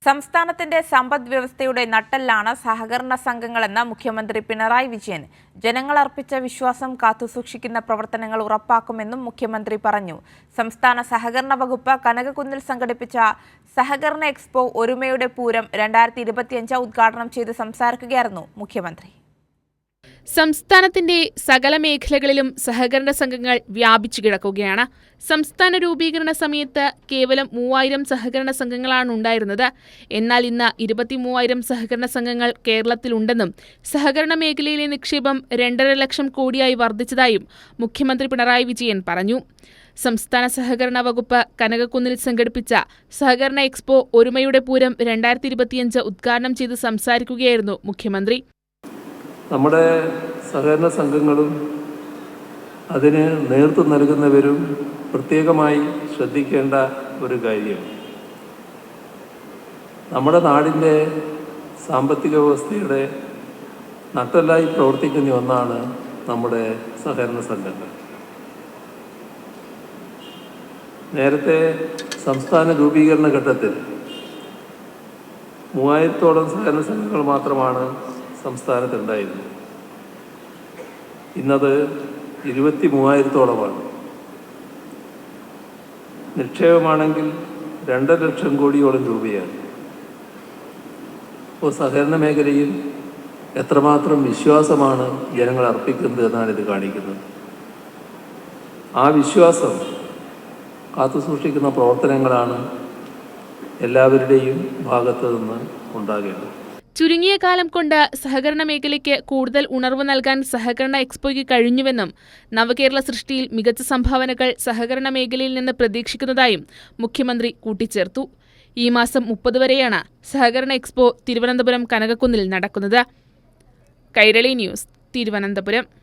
സംസ്ഥാനത്തിന്റെ സമ്പദ് വ്യവസ്ഥയുടെ നട്ടെല്ലാണ് സഹകരണ സംഘങ്ങളെന്ന മുഖ്യമന്ത്രി പിണറായി വിജയൻ. ജനങ്ങൾ അർപ്പിച്ച വിശ്വാസം കാത്തുസൂക്ഷിക്കുന്ന പ്രവർത്തനങ്ങൾ ഉറപ്പാക്കുമെന്നും മുഖ്യമന്ത്രി പറഞ്ഞു. സംസ്ഥാന സഹകരണ വകുപ്പ് കനകക്കുന്നിൽ സംഘടിപ്പിച്ച സഹകരണ എക്സ്പോ ഒരുമയുടെ പൂരം 2025 ഉദ്ഘാടനം ചെയ്ത് സംസാരിക്കുകയായിരുന്നു മുഖ്യമന്ത്രി. സംസ്ഥാനത്തിന്റെ സകല മേഖലകളിലും സഹകരണ സംഘങ്ങൾ വ്യാപിച്ചു കിടക്കുകയാണ്. സംസ്ഥാന രൂപീകരണ സമയത്ത് കേവലം 3000 സഹകരണ സംഘങ്ങളാണ് ഉണ്ടായിരുന്നത്. എന്നാൽ ഇന്ന് 23,000 സഹകരണ സംഘങ്ങൾ കേരളത്തിലുണ്ടെന്നും സഹകരണ മേഖലയിലെ നിക്ഷേപം 2.5 ലക്ഷം കോടിയായി വർദ്ധിച്ചതായും മുഖ്യമന്ത്രി പിണറായി വിജയൻ പറഞ്ഞു. സംസ്ഥാന സഹകരണ വകുപ്പ് കനകക്കുന്നിൽ സംഘടിപ്പിച്ച സഹകരണ എക്സ്പോ ഒരുമയുടെ പൂരം 2025 ഉദ്ഘാടനം ചെയ്ത് സംസാരിക്കുകയായിരുന്നു മുഖ്യമന്ത്രി. നമ്മുടെ സഹകരണ സംഘങ്ങളും അതിന് നേതൃത്വം നൽകുന്നവരും പ്രത്യേകമായി ശ്രദ്ധിക്കേണ്ട ഒരു കാര്യം, നമ്മുടെ നാടിൻ്റെ സാമ്പത്തിക വ്യവസ്ഥയുടെ നട്ടെല്ലായി പ്രവർത്തിക്കുന്ന ഒന്നാണ് നമ്മുടെ സഹകരണ സംഘങ്ങൾ. നേരത്തെ സംസ്ഥാന രൂപീകരണ ഘട്ടത്തിൽ 3000-ഓളം സഹകരണ സംഘങ്ങൾ മാത്രമാണ് സംസ്ഥാനത്തുണ്ടായിരുന്നു. ഇന്നത് 23,000-ഓളമാണ്. നിക്ഷേപമാണെങ്കിൽ 2.5 ലക്ഷം കോടിയോളം രൂപയാണ്. അപ്പോൾ സഹകരണ മേഖലയിൽ എത്രമാത്രം വിശ്വാസമാണ് ജനങ്ങൾ അർപ്പിക്കുന്നത് എന്നാണ് ഇത് കാണിക്കുന്നത്. ആ വിശ്വാസം കാത്തുസൂക്ഷിക്കുന്ന പ്രവർത്തനങ്ങളാണ് എല്ലാവരുടെയും ഭാഗത്തു നിന്ന് ഉണ്ടാകേണ്ടത്. ചുരുങ്ങിയ കാലം കൊണ്ട് സഹകരണ മേഖലയ്ക്ക് കൂടുതൽ ഉണർവ് നൽകാൻ സഹകരണ എക്സ്പോയ്ക്ക് കഴിഞ്ഞുവെന്നും നവകേരള സൃഷ്ടിയിൽ മികച്ച സംഭാവനകൾ സഹകരണ മേഖലയിൽ നിന്ന് പ്രതീക്ഷിക്കുന്നതായും മുഖ്യമന്ത്രി കൂട്ടിച്ചേർത്തു. ഈ മാസം 30 വരെയാണ് സഹകരണ എക്സ്പോ തിരുവനന്തപുരം കനകക്കുന്നിൽ നടക്കുന്നത്. കൈരളി ന്യൂസ്, തിരുവനന്തപുരം.